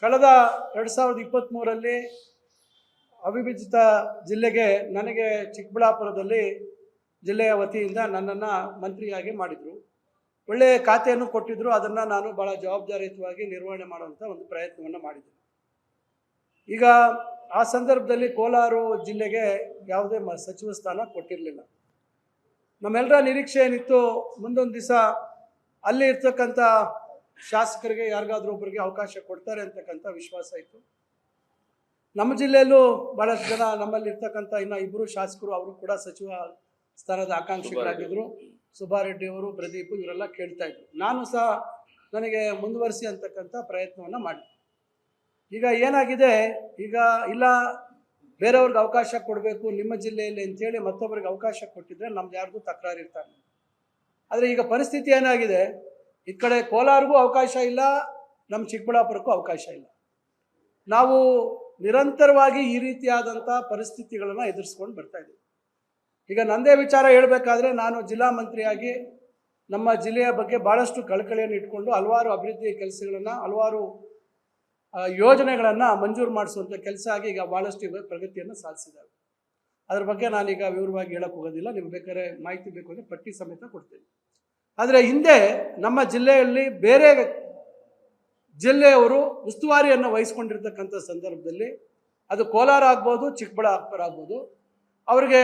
ಕಳೆದ 2023ರಲ್ಲಿ ಅವಿಭಜಿತ ಜಿಲ್ಲೆಗೆ ನನಗೆ ಚಿಕ್ಕಬಳ್ಳಾಪುರದಲ್ಲಿ ಜಿಲ್ಲೆಯ ವತಿಯಿಂದ ನನ್ನನ್ನು ಮಂತ್ರಿಯಾಗಿ ಮಾಡಿದರು. ಒಳ್ಳೆಯ ಖಾತೆಯನ್ನು ಕೊಟ್ಟಿದ್ದರು. ಅದನ್ನು ನಾನು ಭಾಳ ಜವಾಬ್ದಾರಿಯುತವಾಗಿ ನಿರ್ವಹಣೆ ಮಾಡುವಂಥ ಒಂದು ಪ್ರಯತ್ನವನ್ನು ಮಾಡಿದ್ದೆ. ಈಗ ಆ ಸಂದರ್ಭದಲ್ಲಿ ಕೋಲಾರ ಜಿಲ್ಲೆಗೆ ಯಾವುದೇ ಸಚಿವ ಸ್ಥಾನ ಕೊಟ್ಟಿರಲಿಲ್ಲ. ನಮ್ಮೆಲ್ಲರ ನಿರೀಕ್ಷೆ ಏನಿತ್ತು, ಮುಂದೊಂದು ದಿವಸ ಅಲ್ಲಿ ಇರ್ತಕ್ಕಂಥ ಶಾಸಕರಿಗೆ ಯಾರಿಗಾದ್ರೂ ಒಬ್ಬರಿಗೆ ಅವಕಾಶ ಕೊಡ್ತಾರೆ ಅಂತಕ್ಕಂಥ ವಿಶ್ವಾಸ ಇತ್ತು. ನಮ್ಮ ಜಿಲ್ಲೆಯಲ್ಲೂ ಭಾಳಷ್ಟು ಜನ ನಮ್ಮಲ್ಲಿ ಇರ್ತಕ್ಕಂಥ ಇನ್ನು ಇಬ್ಬರು ಶಾಸಕರು ಅವರು ಕೂಡ ಸಚಿವ ಸ್ಥಾನದ ಆಕಾಂಕ್ಷಿಗಳಾಗಿದ್ದರು. ಸುಬ್ಬಾರೆಡ್ಡಿ ಅವರು, ಪ್ರದೀಪ್ ಇವರೆಲ್ಲ ಕೇಳ್ತಾ ಇದ್ರು. ನಾನು ಸಹ ನನಗೆ ಮುಂದುವರಿಸಿ ಅಂತಕ್ಕಂಥ ಪ್ರಯತ್ನವನ್ನು ಮಾಡಿದೆ. ಈಗ ಏನಾಗಿದೆ, ಈಗ ಇಲ್ಲ ಬೇರೆಯವ್ರಿಗೆ ಅವಕಾಶ ಕೊಡಬೇಕು ನಿಮ್ಮ ಜಿಲ್ಲೆಯಲ್ಲಿ ಅಂತೇಳಿ ಮತ್ತೊಬ್ಬರಿಗೆ ಅವಕಾಶ ಕೊಟ್ಟಿದ್ರೆ ನಮ್ದು ಯಾರ್ದು ತಕರಾರು ಇರ್ತಾರೆ. ಆದರೆ ಈಗ ಪರಿಸ್ಥಿತಿ ಏನಾಗಿದೆ, ಈ ಕಡೆ ಕೋಲಾರಗೂ ಅವಕಾಶ ಇಲ್ಲ, ನಮ್ಮ ಚಿಕ್ಕಬಳ್ಳಾಪುರಕ್ಕೂ ಅವಕಾಶ ಇಲ್ಲ. ನಾವು ನಿರಂತರವಾಗಿ ಈ ರೀತಿಯಾದಂಥ ಪರಿಸ್ಥಿತಿಗಳನ್ನು ಎದುರಿಸ್ಕೊಂಡು ಬರ್ತಾ ಇದ್ದೀವಿ. ಈಗ ನಂದೇ ವಿಚಾರ ಹೇಳಬೇಕಾದ್ರೆ, ನಾನು ಜಿಲ್ಲಾ ಮಂತ್ರಿಯಾಗಿ ನಮ್ಮ ಜಿಲ್ಲೆಯ ಬಗ್ಗೆ ಭಾಳಷ್ಟು ಕಳಕಳಿಯನ್ನು ಇಟ್ಕೊಂಡು ಹಲವಾರು ಅಭಿವೃದ್ಧಿ ಕೆಲಸಗಳನ್ನು, ಹಲವಾರು ಯೋಜನೆಗಳನ್ನು ಮಂಜೂರು ಮಾಡಿಸುವಂಥ ಕೆಲಸ ಆಗಿ ಈಗ ಭಾಳಷ್ಟು ಪ್ರಗತಿಯನ್ನು ಸಾಧಿಸಿದ್ದಾವೆ. ಅದ್ರ ಬಗ್ಗೆ ನಾನೀಗ ವಿವರವಾಗಿ ಹೇಳಕ್ಕೆ ಹೋಗೋದಿಲ್ಲ. ನಿಮ್ಗೆ ಬೇಕಾದ್ರೆ ಮಾಹಿತಿ ಬೇಕು ಅಂದರೆ ಪಟ್ಟಿ ಸಮೇತ ಕೊಡ್ತೇನೆ. ಆದರೆ ಹಿಂದೆ ನಮ್ಮ ಜಿಲ್ಲೆಯಲ್ಲಿ ಬೇರೆ ಜಿಲ್ಲೆಯವರು ಉಸ್ತುವಾರಿಯನ್ನು ವಹಿಸ್ಕೊಂಡಿರ್ತಕ್ಕಂಥ ಸಂದರ್ಭದಲ್ಲಿ, ಅದು ಕೋಲಾರ ಆಗ್ಬೋದು, ಚಿಕ್ಕಬಳ್ಳಾಪುರ ಆಗ್ಬೋದು, ಅವರಿಗೆ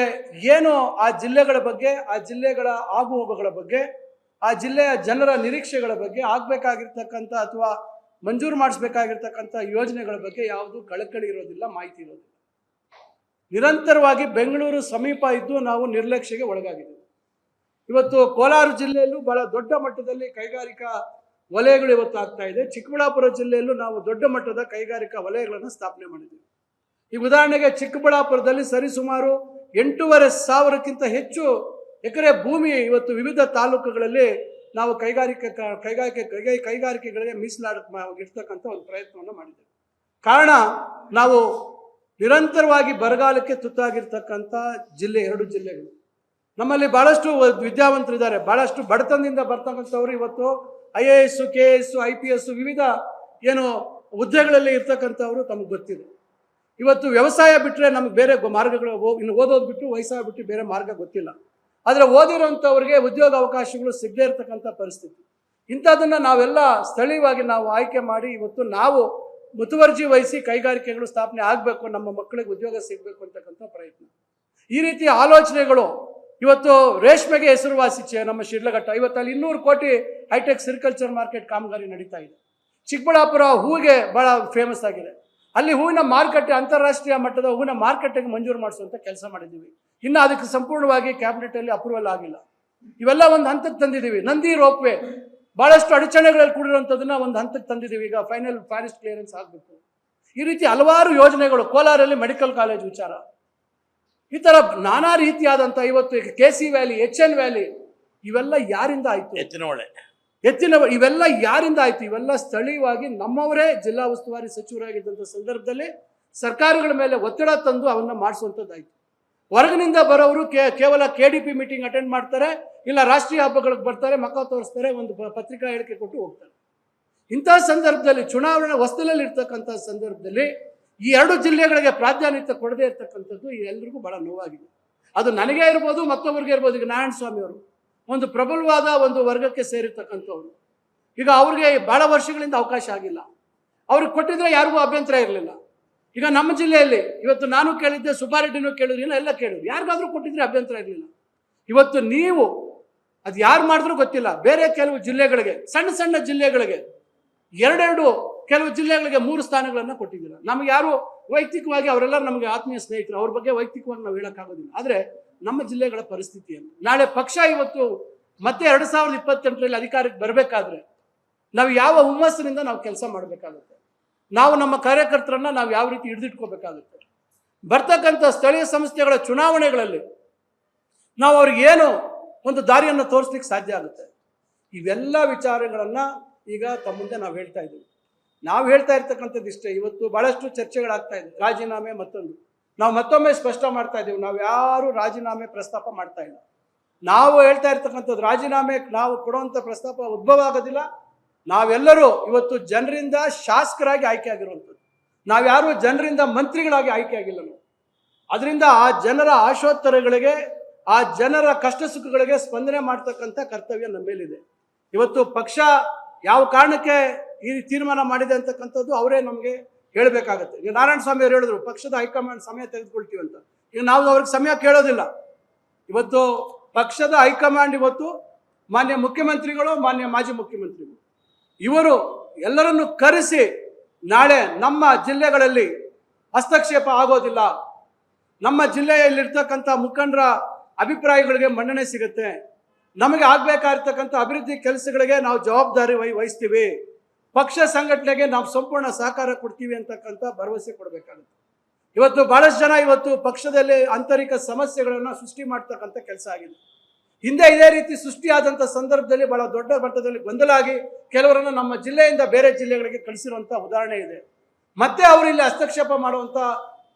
ಏನು ಆ ಜಿಲ್ಲೆಗಳ ಬಗ್ಗೆ, ಆ ಜಿಲ್ಲೆಗಳ ಆಗುಹೋಗುಗಳ ಬಗ್ಗೆ, ಆ ಜಿಲ್ಲೆಯ ಜನರ ನಿರೀಕ್ಷೆಗಳ ಬಗ್ಗೆ, ಆಗಬೇಕಾಗಿರ್ತಕ್ಕಂಥ ಅಥವಾ ಮಂಜೂರು ಮಾಡಿಸ್ಬೇಕಾಗಿರ್ತಕ್ಕಂಥ ಯೋಜನೆಗಳ ಬಗ್ಗೆ ಯಾವುದು ಕಳಕಳಿ ಇರೋದಿಲ್ಲ, ಮಾಹಿತಿ ಇರೋದಿಲ್ಲ. ನಿರಂತರವಾಗಿ ಬೆಂಗಳೂರು ಸಮೀಪ ಇದ್ದು ನಾವು ನಿರ್ಲಕ್ಷ್ಯಕ್ಕೆ ಒಳಗಾಗಿದ್ದೀವಿ. ಇವತ್ತು ಕೋಲಾರ ಜಿಲ್ಲೆಯಲ್ಲೂ ಬಹಳ ದೊಡ್ಡ ಮಟ್ಟದಲ್ಲಿ ಕೈಗಾರಿಕಾ ವಲಯಗಳು ಇವತ್ತು ಆಗ್ತಾ ಇದೆ. ಚಿಕ್ಕಬಳ್ಳಾಪುರ ಜಿಲ್ಲೆಯಲ್ಲೂ ನಾವು ದೊಡ್ಡ ಮಟ್ಟದ ಕೈಗಾರಿಕಾ ವಲಯಗಳನ್ನು ಸ್ಥಾಪನೆ ಮಾಡಿದ್ದೀವಿ. ಈ ಉದಾಹರಣೆಗೆ ಚಿಕ್ಕಬಳ್ಳಾಪುರದಲ್ಲಿ ಸರಿಸುಮಾರು 8,500ಕ್ಕಿಂತ ಹೆಚ್ಚು ಎಕರೆ ಭೂಮಿ ಇವತ್ತು ವಿವಿಧ ತಾಲೂಕುಗಳಲ್ಲಿ ನಾವು ಕೈಗಾರಿಕೆಗಳಿಗೆ ಮೀಸಲಾಗಿರ್ತಕ್ಕಂಥ ಒಂದು ಪ್ರಯತ್ನವನ್ನು ಮಾಡಿದ್ದೇವೆ. ಕಾರಣ, ನಾವು ನಿರಂತರವಾಗಿ ಬರಗಾಲಕ್ಕೆ ತುತ್ತಾಗಿರ್ತಕ್ಕಂಥ ಜಿಲ್ಲೆ 2 ಜಿಲ್ಲೆಗಳು. ನಮ್ಮಲ್ಲಿ ಭಾಳಷ್ಟು ವಿದ್ಯಾವಂತರಿದ್ದಾರೆ, ಭಾಳಷ್ಟು ಬಡತನದಿಂದ ಬರ್ತಕ್ಕಂಥವ್ರು ಇವತ್ತು IAS, KS, IPS ವಿವಿಧ ಏನು ಹುದ್ದೆಗಳಲ್ಲಿ ಇರ್ತಕ್ಕಂಥವ್ರು ತಮಗೆ ಗೊತ್ತಿದೆ. ಇವತ್ತು ವ್ಯವಸಾಯ ಬಿಟ್ಟರೆ ನಮಗೆ ಬೇರೆ ಮಾರ್ಗಗಳು, ಇನ್ನು ಓದೋದು ಬಿಟ್ಟು ವಯಸ್ಸಾಗಿ ಬಿಟ್ಟು ಬೇರೆ ಮಾರ್ಗ ಗೊತ್ತಿಲ್ಲ. ಆದರೆ ಓದಿರೋಂಥವ್ರಿಗೆ ಉದ್ಯೋಗ ಅವಕಾಶಗಳು ಸಿಗದೇ ಇರತಕ್ಕಂಥ ಪರಿಸ್ಥಿತಿ. ಇಂಥದನ್ನು ನಾವೆಲ್ಲ ಸ್ಥಳೀಯವಾಗಿ ನಾವು ಆಯ್ಕೆ ಮಾಡಿ ಇವತ್ತು ನಾವು ಮುತುವರ್ಜಿ ವಹಿಸಿ ಕೈಗಾರಿಕೆಗಳು ಸ್ಥಾಪನೆ ಆಗಬೇಕು, ನಮ್ಮ ಮಕ್ಕಳಿಗೆ ಉದ್ಯೋಗ ಸಿಗಬೇಕು ಅಂತಕ್ಕಂಥ ಪ್ರಯತ್ನ. ಈ ರೀತಿಯ ಆಲೋಚನೆಗಳು ಇವತ್ತು ರೇಷ್ಮೆಗೆ ಹೆಸರುವಾಸಿ ನಮ್ಮ ಶಿಡ್ಲಘಟ್ಟ. ಇವತ್ತು ಅಲ್ಲಿ 200 ಕೋಟಿ ಹೈಟೆಕ್ ಸಿರಿಕಲ್ಚರ್ ಮಾರ್ಕೆಟ್ ಕಾಮಗಾರಿ ನಡೀತಾ ಇದೆ. ಚಿಕ್ಕಬಳ್ಳಾಪುರ ಹೂವಿಗೆ ಭಾಳ ಫೇಮಸ್ ಆಗಿದೆ. ಅಲ್ಲಿ ಹೂವಿನ ಮಾರುಕಟ್ಟೆ, ಅಂತಾರಾಷ್ಟ್ರೀಯ ಮಟ್ಟದ ಹೂವಿನ ಮಾರುಕಟ್ಟೆಗೆ ಮಂಜೂರು ಮಾಡಿಸುವಂಥ ಕೆಲಸ ಮಾಡಿದ್ದೀವಿ. ಇನ್ನು ಅದಕ್ಕೆ ಸಂಪೂರ್ಣವಾಗಿ ಕ್ಯಾಬಿನೆಟಲ್ಲಿ ಅಪ್ರೂವಲ್ ಆಗಿಲ್ಲ. ಇವೆಲ್ಲ ಒಂದು ಹಂತಕ್ಕೆ ತಂದಿದ್ದೀವಿ. ನಂದಿ ರೋಪ್ವೇ ಭಾಳಷ್ಟು ಅಡಚಣೆಗಳಲ್ಲಿ ಕೂಡಿರುವಂಥದ್ದನ್ನ ಒಂದು ಹಂತಕ್ಕೆ ತಂದಿದ್ದೀವಿ. ಈಗ ಫೈನಲ್ ಫಾರೆಸ್ಟ್ ಕ್ಲಿಯರೆನ್ಸ್ ಆಗಬೇಕು. ಈ ರೀತಿ ಹಲವಾರು ಯೋಜನೆಗಳು. ಕೋಲಾರಲ್ಲಿ ಮೆಡಿಕಲ್ ಕಾಲೇಜ್ ವಿಚಾರ, ಈ ಥರ ನಾನಾ ರೀತಿಯಾದಂಥ ಇವತ್ತು KC ವ್ಯಾಲಿ, HN ವ್ಯಾಲಿ, ಇವೆಲ್ಲ ಯಾರಿಂದ ಆಯಿತು? ಎತ್ತಿನ ಇವೆಲ್ಲ ಯಾರಿಂದ ಆಯಿತು? ಇವೆಲ್ಲ ಸ್ಥಳೀಯವಾಗಿ ನಮ್ಮವರೇ ಜಿಲ್ಲಾ ಉಸ್ತುವಾರಿ ಸಚಿವರಾಗಿದ್ದಂಥ ಸಂದರ್ಭದಲ್ಲಿ ಸರ್ಕಾರಗಳ ಮೇಲೆ ಒತ್ತಡ ತಂದು ಅವನ್ನ ಮಾಡಿಸುವಂಥದ್ದಾಯಿತು. ಹೊರಗಿನಿಂದ ಬರೋರು ಕೇವಲ KDP ಮೀಟಿಂಗ್ ಅಟೆಂಡ್ ಮಾಡ್ತಾರೆ, ಇಲ್ಲ ರಾಷ್ಟ್ರೀಯ ಹಬ್ಬಗಳಿಗೆ ಬರ್ತಾರೆ, ಮಕ್ಕ ತೋರಿಸ್ತಾರೆ, ಒಂದು ಪತ್ರಿಕಾ ಹೇಳಿಕೆ ಕೊಟ್ಟು ಹೋಗ್ತಾರೆ. ಇಂಥ ಸಂದರ್ಭದಲ್ಲಿ ಚುನಾವಣೆ ಹೊಸದಲ್ಲಿ ಇರ್ತಕ್ಕಂಥ ಸಂದರ್ಭದಲ್ಲಿ ಈ 2 ಜಿಲ್ಲೆಗಳಿಗೆ ಪ್ರಾಧಾನ್ಯತೆ ಕೊಡದೇ ಇರ್ತಕ್ಕಂಥದ್ದು ಎಲ್ರಿಗೂ ಬಹಳ ನೋವಾಗಿದೆ. ಅದು ನನಗೇ ಇರ್ಬೋದು, ಮತ್ತೊಬ್ಬರಿಗೆ ಇರ್ಬೋದು. ಈಗ ನಾರಾಯಣ ಸ್ವಾಮಿ ಅವರು ಒಂದು ಪ್ರಬಲವಾದ ಒಂದು ವರ್ಗಕ್ಕೆ ಸೇರಿರ್ತಕ್ಕಂಥವ್ರು. ಈಗ ಅವ್ರಿಗೆ ಬಹಳ ವರ್ಷಗಳಿಂದ ಅವಕಾಶ ಆಗಿಲ್ಲ. ಅವ್ರಿಗೆ ಕೊಟ್ಟಿದ್ರೆ ಯಾರಿಗೂ ಅಭ್ಯಂತರ ಇರಲಿಲ್ಲ. ಈಗ ನಮ್ಮ ಜಿಲ್ಲೆಯಲ್ಲಿ ಇವತ್ತು ನಾನು ಕೇಳಿದ್ದೆ, ಸುಬ್ಬಾರೆಡ್ಡಿನೂ ಕೇಳಿದ್ರಿಲ್ಲ, ಎಲ್ಲ ಕೇಳಿದ್ರು, ಯಾರಿಗಾದ್ರೂ ಕೊಟ್ಟಿದ್ರೆ ಅಭ್ಯಂತರ ಇರಲಿಲ್ಲ. ಇವತ್ತು ನೀವು ಅದು ಯಾರು ಮಾಡಿದ್ರೂ ಗೊತ್ತಿಲ್ಲ, ಬೇರೆ ಕೆಲವು ಜಿಲ್ಲೆಗಳಿಗೆ, ಸಣ್ಣ ಸಣ್ಣ ಜಿಲ್ಲೆಗಳಿಗೆ 2 ಕೆಲವು ಜಿಲ್ಲೆಗಳಿಗೆ 3 ಸ್ಥಾನಗಳನ್ನು ಕೊಟ್ಟಿದ್ದೀರ. ನಮ್ಗೆ ಯಾರು ವೈಯಕ್ತಿಕವಾಗಿ ಅವರೆಲ್ಲ ನಮಗೆ ಆತ್ಮೀಯ ಸ್ನೇಹಿತರು, ಅವ್ರ ಬಗ್ಗೆ ವೈಯಕ್ತಿಕವಾಗಿ ನಾವು ಹೇಳೋಕ್ಕಾಗೋದಿಲ್ಲ. ಆದರೆ ನಮ್ಮ ಜಿಲ್ಲೆಗಳ ಪರಿಸ್ಥಿತಿಯನ್ನು ನಾಳೆ ಪಕ್ಷ ಇವತ್ತು ಮತ್ತೆ 2028ರಲ್ಲಿ ಅಧಿಕಾರಕ್ಕೆ ಬರಬೇಕಾದ್ರೆ ನಾವು ಯಾವ ಹುಮ್ಮಸ್ಸಿನಿಂದ ನಾವು ಕೆಲಸ ಮಾಡಬೇಕಾಗುತ್ತೆ, ನಾವು ನಮ್ಮ ಕಾರ್ಯಕರ್ತರನ್ನ ನಾವು ಯಾವ ರೀತಿ ಹಿಡಿದಿಟ್ಕೋಬೇಕಾಗುತ್ತೆ. ಬರ್ತಕ್ಕಂಥ ಸ್ಥಳೀಯ ಸಂಸ್ಥೆಗಳ ಚುನಾವಣೆಗಳಲ್ಲಿ ನಾವು ಅವ್ರಿಗೆ ಏನು ಒಂದು ದಾರಿಯನ್ನು ತೋರಿಸ್ಲಿಕ್ಕೆ ಸಾಧ್ಯ ಆಗುತ್ತೆ. ಇವೆಲ್ಲ ವಿಚಾರಗಳನ್ನು ಈಗ ತಮ್ಮ ಮುಂದೆ ನಾವು ಹೇಳ್ತಾ ಇದ್ದೀವಿ. ನಾವು ಹೇಳ್ತಾ ಇರ್ತಕ್ಕಂಥದ್ದು ಇಷ್ಟೇ. ಇವತ್ತು ಭಾಳಷ್ಟು ಚರ್ಚೆಗಳಾಗ್ತಾ ಇದೆ, ರಾಜೀನಾಮೆ ಮತ್ತೊಂದು. ನಾವು ಮತ್ತೊಮ್ಮೆ ಸ್ಪಷ್ಟ ಮಾಡ್ತಾ ಇದ್ದೀವಿ, ನಾವು ಯಾರು ರಾಜೀನಾಮೆ ಪ್ರಸ್ತಾಪ ಮಾಡ್ತಾ ಇಲ್ಲ. ನಾವು ಹೇಳ್ತಾ ಇರ್ತಕ್ಕಂಥದ್ದು ರಾಜೀನಾಮೆ ನಾವು ಕೊಡುವಂಥ ಪ್ರಸ್ತಾಪ ಉದ್ಭವ ಆಗೋದಿಲ್ಲ. ನಾವೆಲ್ಲರೂ ಇವತ್ತು ಜನರಿಂದ ಶಾಸಕರಾಗಿ ಆಯ್ಕೆ ಆಗಿರುವಂಥದ್ದು. ನಾವ್ಯಾರು ಜನರಿಂದ ಮಂತ್ರಿಗಳಾಗಿ ಆಯ್ಕೆ ಆಗಿಲ್ಲ ನಾವು. ಅದರಿಂದ ಆ ಜನರ ಆಶೋತ್ತರಗಳಿಗೆ, ಆ ಜನರ ಕಷ್ಟ ಸುಖಗಳಿಗೆ ಸ್ಪಂದನೆ ಮಾಡ್ತಕ್ಕಂಥ ಕರ್ತವ್ಯ ನಮ್ಮ ಮೇಲಿದೆ. ಇವತ್ತು ಪಕ್ಷ ಯಾವ ಕಾರಣಕ್ಕೆ ಈ ತೀರ್ಮಾನ ಮಾಡಿದೆ ಅಂತಕ್ಕಂಥದ್ದು ಅವರೇ ನಮಗೆ ಹೇಳಬೇಕಾಗತ್ತೆ. ಈಗ ನಾರಾಯಣ ಸ್ವಾಮಿ ಅವರು ಹೇಳಿದ್ರು ಪಕ್ಷದ ಹೈಕಮಾಂಡ್ ಸಮಯ ತೆಗೆದುಕೊಳ್ತೀವಿ ಅಂತ. ಈಗ ನಾವು ಅವ್ರಿಗೆ ಸಮಯ ಕೇಳೋದಿಲ್ಲ. ಇವತ್ತು ಪಕ್ಷದ ಹೈಕಮಾಂಡ್ ಇವತ್ತು ಮಾನ್ಯ ಮುಖ್ಯಮಂತ್ರಿಗಳು, ಮಾನ್ಯ ಮಾಜಿ ಮುಖ್ಯಮಂತ್ರಿಗಳು ಇವರು ಎಲ್ಲರನ್ನು ಕರೆಸಿ ನಾಳೆ ನಮ್ಮ ಜಿಲ್ಲೆಗಳಲ್ಲಿ ಹಸ್ತಕ್ಷೇಪ ಆಗೋದಿಲ್ಲ, ನಮ್ಮ ಜಿಲ್ಲೆಯಲ್ಲಿರ್ತಕ್ಕಂಥ ಮುಖಂಡರ ಅಭಿಪ್ರಾಯಗಳಿಗೆ ಮನ್ನಣೆ ಸಿಗುತ್ತೆ, ನಮಗೆ ಆಗಬೇಕಾಗಿರ್ತಕ್ಕಂಥ ಅಭಿವೃದ್ಧಿ ಕೆಲಸಗಳಿಗೆ ನಾವು ಜವಾಬ್ದಾರಿ ವಹಿಸ್ತೀವಿ, ಪಕ್ಷ ಸಂಘಟನೆಗೆ ನಾವು ಸಂಪೂರ್ಣ ಸಹಕಾರ ಕೊಡ್ತೀವಿ ಅಂತಕ್ಕಂಥ ಭರವಸೆ ಕೊಡಬೇಕಾಗುತ್ತೆ. ಇವತ್ತು ಬಹಳಷ್ಟು ಜನ ಇವತ್ತು ಪಕ್ಷದಲ್ಲಿ ಆಂತರಿಕ ಸಮಸ್ಯೆಗಳನ್ನು ಸೃಷ್ಟಿ ಮಾಡ್ತಕ್ಕಂಥ ಕೆಲಸ ಆಗಿದೆ. ಹಿಂದೆ ಇದೇ ರೀತಿ ಸೃಷ್ಟಿಯಾದಂಥ ಸಂದರ್ಭದಲ್ಲಿ ಬಹಳ ದೊಡ್ಡ ಮಟ್ಟದಲ್ಲಿ ಗೊಂದಲ ಆಗಿ ಕೆಲವರನ್ನು ನಮ್ಮ ಜಿಲ್ಲೆಯಿಂದ ಬೇರೆ ಜಿಲ್ಲೆಗಳಿಗೆ ಕಳಿಸಿರುವಂಥ ಉದಾಹರಣೆ ಇದೆ. ಮತ್ತೆ ಅವರು ಇಲ್ಲಿ ಹಸ್ತಕ್ಷೇಪ ಮಾಡುವಂಥ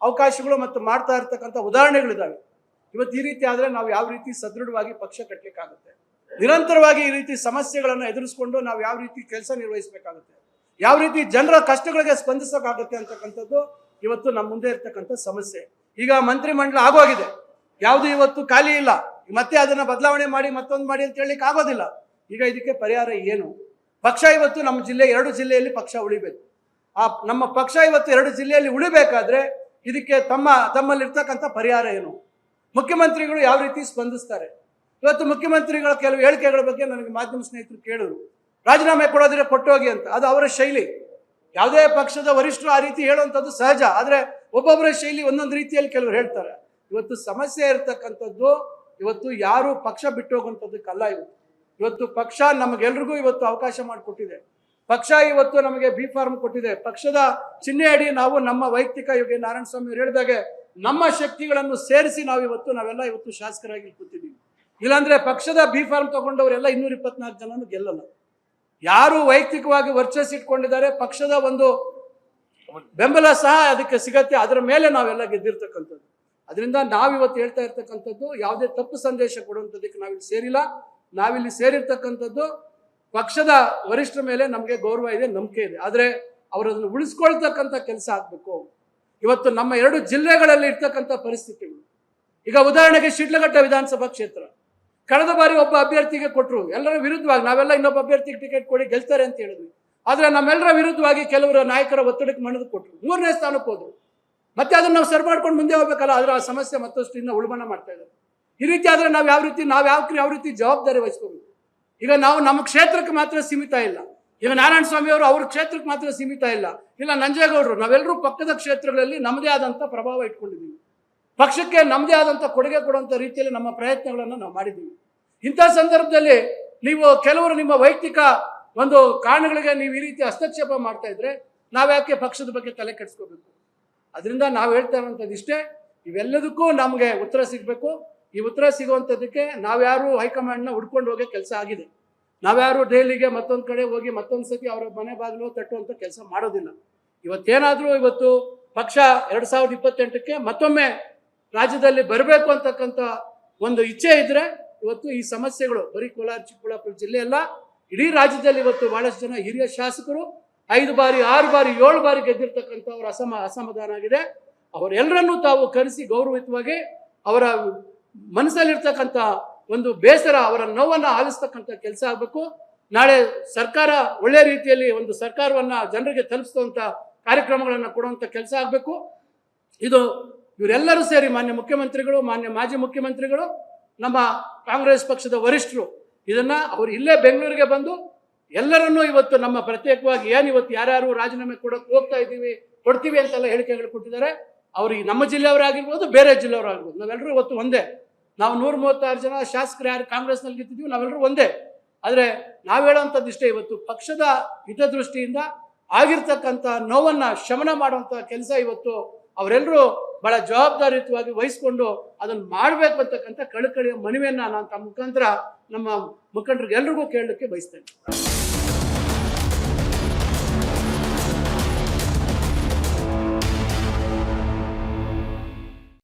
ಅವಕಾಶಗಳು ಮತ್ತು ಮಾಡ್ತಾ ಇರ್ತಕ್ಕಂಥ ಉದಾಹರಣೆಗಳಿದ್ದಾವೆ. ಇವತ್ತು ಈ ರೀತಿ ಆದರೆ ನಾವು ಯಾವ ರೀತಿ ಸದೃಢವಾಗಿ ಪಕ್ಷ ಕಟ್ಟಲಿಕ್ಕಾಗುತ್ತೆ? ನಿರಂತರವಾಗಿ ಈ ರೀತಿ ಸಮಸ್ಯೆಗಳನ್ನು ಎದುರಿಸ್ಕೊಂಡು ನಾವು ಯಾವ ರೀತಿ ಕೆಲಸ ನಿರ್ವಹಿಸಬೇಕಾಗುತ್ತೆ, ಯಾವ ರೀತಿ ಜನರ ಕಷ್ಟಗಳಿಗೆ ಸ್ಪಂದಿಸೋಕ್ಕಾಗುತ್ತೆ ಅಂತಕ್ಕಂಥದ್ದು ಇವತ್ತು ನಮ್ಮ ಮುಂದೆ ಇರ್ತಕ್ಕಂಥ ಸಮಸ್ಯೆ. ಈಗ ಮಂತ್ರಿಮಂಡಲ ಆಗೋಗಿದೆ, ಯಾವುದು ಇವತ್ತು ಖಾಲಿ ಇಲ್ಲ. ಮತ್ತೆ ಅದನ್ನು ಬದಲಾವಣೆ ಮಾಡಿ ಮತ್ತೊಂದು ಮಾಡಿ ಅಂತ ಹೇಳಲಿಕ್ಕೆ ಆಗೋದಿಲ್ಲ. ಈಗ ಇದಕ್ಕೆ ಪರಿಹಾರ ಏನು? ಪಕ್ಷ ಇವತ್ತು ನಮ್ಮ ಜಿಲ್ಲೆ 2 ಜಿಲ್ಲೆಯಲ್ಲಿ ಪಕ್ಷ ಉಳಿಬೇಕು. ಆ ನಮ್ಮ ಪಕ್ಷ ಇವತ್ತು 2 ಜಿಲ್ಲೆಯಲ್ಲಿ ಉಳಿಬೇಕಾದ್ರೆ ಇದಕ್ಕೆ ತಮ್ಮಲ್ಲಿರ್ತಕ್ಕಂಥ ಪರಿಹಾರ ಏನು? ಮುಖ್ಯಮಂತ್ರಿಗಳು ಯಾವ ರೀತಿ ಸ್ಪಂದಿಸ್ತಾರೆ? ಇವತ್ತು ಮುಖ್ಯಮಂತ್ರಿಗಳ ಕೆಲವು ಹೇಳಿಕೆಗಳ ಬಗ್ಗೆ ನನಗೆ ಮಾಧ್ಯಮ ಸ್ನೇಹಿತರು ಕೇಳಿದ್ರು, ರಾಜೀನಾಮೆ ಕೊಡೋದ್ರೆ ಕೊಟ್ಟೋಗಿ ಅಂತ. ಅದು ಅವರ ಶೈಲಿ. ಯಾವುದೇ ಪಕ್ಷದ ವರಿಷ್ಠರು ಆ ರೀತಿ ಹೇಳುವಂಥದ್ದು ಸಹಜ. ಆದರೆ ಒಬ್ಬೊಬ್ಬರ ಶೈಲಿ ಒಂದೊಂದು ರೀತಿಯಲ್ಲಿ ಕೆಲವರು ಹೇಳ್ತಾರೆ. ಇವತ್ತು ಸಮಸ್ಯೆ ಇರತಕ್ಕಂಥದ್ದು ಇವತ್ತು ಯಾರು ಪಕ್ಷ ಬಿಟ್ಟು ಹೋಗುವಂಥದ್ದಕ್ಕಲ್ಲ. ಇವತ್ತು ಪಕ್ಷ ನಮಗೆಲ್ರಿಗೂ ಇವತ್ತು ಅವಕಾಶ ಮಾಡಿಕೊಟ್ಟಿದೆ. ಪಕ್ಷ ಇವತ್ತು ನಮಗೆ ಬಿ ಫಾರ್ಮ್ ಕೊಟ್ಟಿದೆ. ಪಕ್ಷದ ಚಿಹ್ನೆ ಅಡಿ ನಾವು ನಮ್ಮ ವೈಯಕ್ತಿಕ ಯೋಗಿ ನಾರಾಯಣ ಸ್ವಾಮಿ ಅವರು ಹೇಳಿದಾಗೆ ನಮ್ಮ ಶಕ್ತಿಗಳನ್ನು ಸೇರಿಸಿ ನಾವೆಲ್ಲ ಇವತ್ತು ಶಾಸಕರಾಗಿ ಕೂತಿದ್ದೀವಿ. ಇಲ್ಲಾಂದ್ರೆ ಪಕ್ಷದ ಬಿ ಫಾರ್ಮ್ ತಗೊಂಡವರೆಲ್ಲ 224 ಜನನು ಗೆಲ್ಲಲ್ಲ. ಯಾರು ವೈಯಕ್ತಿಕವಾಗಿ ವರ್ಚಸ್ ಇಟ್ಕೊಂಡಿದ್ದಾರೆ, ಪಕ್ಷದ ಒಂದು ಬೆಂಬಲ ಸಹ ಅದಕ್ಕೆ ಸಿಗತ್ತೆ. ಅದರ ಮೇಲೆ ನಾವೆಲ್ಲ ಗೆದ್ದಿರ್ತಕ್ಕಂಥದ್ದು. ಅದರಿಂದ ನಾವಿವತ್ತು ಹೇಳ್ತಾ ಇರ್ತಕ್ಕಂಥದ್ದು ಯಾವುದೇ ತಪ್ಪು ಸಂದೇಶ ಕೊಡುವಂಥದ್ದಕ್ಕೆ ನಾವಿಲ್ಲಿ ಸೇರಿಲ್ಲ. ನಾವಿಲ್ಲಿ ಸೇರಿರ್ತಕ್ಕಂಥದ್ದು ಪಕ್ಷದ ವರಿಷ್ಠರ ಮೇಲೆ ನಮಗೆ ಗೌರವ ಇದೆ, ನಂಬಿಕೆ ಇದೆ. ಆದರೆ ಅವರನ್ನು ಉಳಿಸ್ಕೊಳ್ತಕ್ಕಂಥ ಕೆಲಸ ಆಗಬೇಕು. ಇವತ್ತು ನಮ್ಮ 2 ಜಿಲ್ಲೆಗಳಲ್ಲಿ ಇರ್ತಕ್ಕಂಥ ಪರಿಸ್ಥಿತಿಗಳು, ಈಗ ಉದಾಹರಣೆಗೆ ಶಿಡ್ಲಘಟ್ಟ ವಿಧಾನಸಭಾ ಕ್ಷೇತ್ರ ಕಳೆದ ಬಾರಿ ಒಬ್ಬ ಅಭ್ಯರ್ಥಿಗೆ ಕೊಟ್ಟರು. ಎಲ್ಲರ ವಿರುದ್ಧವಾಗಿ ನಾವೆಲ್ಲ ಇನ್ನೊಬ್ಬ ಅಭ್ಯರ್ಥಿಗೆ ಟಿಕೆಟ್ ಕೊಡಿ ಗೆಲ್ತಾರೆ ಅಂತ ಹೇಳಿದ್ವಿ. ಆದರೆ ನಮ್ಮೆಲ್ಲರ ವಿರುದ್ಧವಾಗಿ ಕೆಲವರು ನಾಯಕರ ಒತ್ತಡಕ್ಕೆ ಮಣಿದು ಕೊಟ್ಟರು, 3ನೇ ಸ್ಥಾನಕ್ಕೆ ಹೋದ್ರು. ಮತ್ತೆ ಅದನ್ನು ನಾವು ಸರಿ ಮಾಡ್ಕೊಂಡು ಮುಂದೆ ಹೋಗ್ಬೇಕಲ್ಲ. ಅದರ ಆ ಸಮಸ್ಯೆ ಮತ್ತಷ್ಟು ಇನ್ನು ಉಳ್ಬಣ ಮಾಡ್ತಾ ಇದ್ದಾರೆ. ಈ ರೀತಿ ಆದರೆ ನಾವು ಯಾವ ರೀತಿ ಜವಾಬ್ದಾರಿ ವಹಿಸ್ಕೋಬೇಕು? ಈಗ ನಾವು ನಮ್ಮ ಕ್ಷೇತ್ರಕ್ಕೆ ಮಾತ್ರ ಸೀಮಿತ ಇಲ್ಲ. ಈಗ ನಾರಾಯಣ ಸ್ವಾಮಿ ಅವರು ಅವ್ರ ಕ್ಷೇತ್ರಕ್ಕೆ ಮಾತ್ರ ಸೀಮಿತ ಇಲ್ಲ ನಂಜೇಗೌಡರು, ನಾವೆಲ್ಲರೂ ಪಕ್ಕದ ಕ್ಷೇತ್ರಗಳಲ್ಲಿ ನಮ್ಮದೇ ಆದಂಥ ಪ್ರಭಾವ ಇಟ್ಕೊಂಡಿದ್ದೀವಿ. ಪಕ್ಷಕ್ಕೆ ನಮ್ಮದೇ ಆದಂಥ ಕೊಡುಗೆ ಕೊಡುವಂಥ ರೀತಿಯಲ್ಲಿ ನಮ್ಮ ಪ್ರಯತ್ನಗಳನ್ನು ನಾವು ಮಾಡಿದ್ದೀವಿ. ಇಂಥ ಸಂದರ್ಭದಲ್ಲಿ ಕೆಲವರು ನಿಮ್ಮ ವೈಯಕ್ತಿಕ ಒಂದು ಕಾರಣಗಳಿಗೆ ನೀವು ಈ ರೀತಿ ಹಸ್ತಕ್ಷೇಪ ಮಾಡ್ತಾ ಇದ್ರೆ ನಾವ್ಯಾಕೆ ಪಕ್ಷದ ಬಗ್ಗೆ ತಲೆ ಕೆಡಿಸ್ಕೋಬೇಕು? ಅದರಿಂದ ನಾವು ಹೇಳ್ತಾ ಇರುವಂಥದ್ದು ಇಷ್ಟೇ, ಇವೆಲ್ಲದಕ್ಕೂ ನಮಗೆ ಉತ್ತರ ಸಿಗಬೇಕು. ಈ ಉತ್ತರ ಸಿಗುವಂಥದ್ದಕ್ಕೆ ನಾವ್ಯಾರು ಹೈಕಮಾಂಡ್ನ ಹುಡ್ಕೊಂಡು ಹೋಗೋ ಕೆಲಸ ಆಗಿದೆ. ನಾವ್ಯಾರು ಡೈಲಿಗೆ ಮತ್ತೊಂದು ಕಡೆ ಹೋಗಿ ಮತ್ತೊಂದು ಸತಿ ಅವರ ಮನೆ ಬಾಗಿಲು ತಟ್ಟುವಂಥ ಕೆಲಸ ಮಾಡೋದಿಲ್ಲ. ಇವತ್ತು ಪಕ್ಷ 2028ಕ್ಕೆ ಮತ್ತೊಮ್ಮೆ ರಾಜ್ಯದಲ್ಲಿ ಬರಬೇಕು ಅಂತಕ್ಕಂಥ ಒಂದು ಇಚ್ಛೆ ಇದ್ರೆ ಇವತ್ತು ಈ ಸಮಸ್ಯೆಗಳು ಬರೀ ಕೋಲಾರ ಚಿಕ್ಕಬಳ್ಳಾಪುರ ಜಿಲ್ಲೆ ಅಲ್ಲ, ಇಡೀ ರಾಜ್ಯದಲ್ಲಿ ಇವತ್ತು ಬಹಳಷ್ಟು ಜನ ಹಿರಿಯ ಶಾಸಕರು 5 ಬಾರಿ 6 ಬಾರಿ 7 ಬಾರಿ ಗೆದ್ದಿರ್ತಕ್ಕಂಥ ಅವರ ಅಸಮಾಧಾನ ಆಗಿದೆ. ಅವರೆಲ್ಲರನ್ನೂ ತಾವು ಕರೆಸಿ ಗೌರವಯುತವಾಗಿ ಅವರ ಮನಸ್ಸಲ್ಲಿರ್ತಕ್ಕಂಥ ಒಂದು ಬೇಸರ, ಅವರ ನೋವನ್ನು ಆಲಿಸ್ತಕ್ಕಂಥ ಕೆಲಸ ಆಗಬೇಕು. ನಾಳೆ ಸರ್ಕಾರ ಒಳ್ಳೆ ರೀತಿಯಲ್ಲಿ ಒಂದು ಸರ್ಕಾರವನ್ನು ಜನರಿಗೆ ತಲುಪಿಸುವಂಥ ಕಾರ್ಯಕ್ರಮಗಳನ್ನು ಕೊಡುವಂಥ ಕೆಲಸ ಆಗಬೇಕು. ಇವರೆಲ್ಲರೂ ಸೇರಿ ಮಾನ್ಯ ಮುಖ್ಯಮಂತ್ರಿಗಳು, ಮಾನ್ಯ ಮಾಜಿ ಮುಖ್ಯಮಂತ್ರಿಗಳು, ನಮ್ಮ ಕಾಂಗ್ರೆಸ್ ಪಕ್ಷದ ವರಿಷ್ಠರು ಅವರು ಇಲ್ಲೇ ಬೆಂಗಳೂರಿಗೆ ಬಂದು ಎಲ್ಲರನ್ನೂ ಇವತ್ತು ನಮ್ಮ ಪ್ರತ್ಯೇಕವಾಗಿ ಇವತ್ತು ಯಾರ್ಯಾರು ರಾಜೀನಾಮೆ ಕೊಡ್ತೀವಿ ಅಂತೆಲ್ಲ ಹೇಳಿಕೆಗಳು ಕೊಟ್ಟಿದ್ದಾರೆ. ಅವ್ರಿಗೆ ನಮ್ಮ ಜಿಲ್ಲೆಯವರಾಗಿರ್ಬೋದು, ಬೇರೆ ಜಿಲ್ಲೆಯವರಾಗಿರ್ಬೋದು, ನಾವೆಲ್ಲರೂ ಇವತ್ತು ಒಂದೇ. ನಾವು 136 ಜನ ಶಾಸಕರು ಯಾರು ಕಾಂಗ್ರೆಸ್ನಲ್ಲಿ ಗೆದ್ದಿದ್ದೀವಿ, ನಾವೆಲ್ಲರೂ ಒಂದೇ. ಆದರೆ ನಾವು ಹೇಳೋವಂಥದ್ದು ಇಷ್ಟೇ, ಇವತ್ತು ಪಕ್ಷದ ಹಿತದೃಷ್ಟಿಯಿಂದ ಆಗಿರ್ತಕ್ಕಂಥ ನೋವನ್ನು ಶಮನ ಮಾಡುವಂಥ ಕೆಲಸ ಇವತ್ತು ಅವರೆಲ್ಲರೂ ಬಹಳ ಜವಾಬ್ದಾರಿಯುತವಾಗಿ ವಹಿಸ್ಕೊಂಡು ಅದನ್ನು ಮಾಡಬೇಕು ಅಂತಕ್ಕಂಥ ಕಳಕಳಿಯ ಮನವಿಯನ್ನು ನಾನು ತಮ್ಮ ಮುಖಾಂತರ ನಮ್ಮ ಮುಖಂಡರಿಗೆ ಎಲ್ರಿಗೂ ಕೇಳಲಿಕ್ಕೆ ಬಯಸ್ತೇನೆ.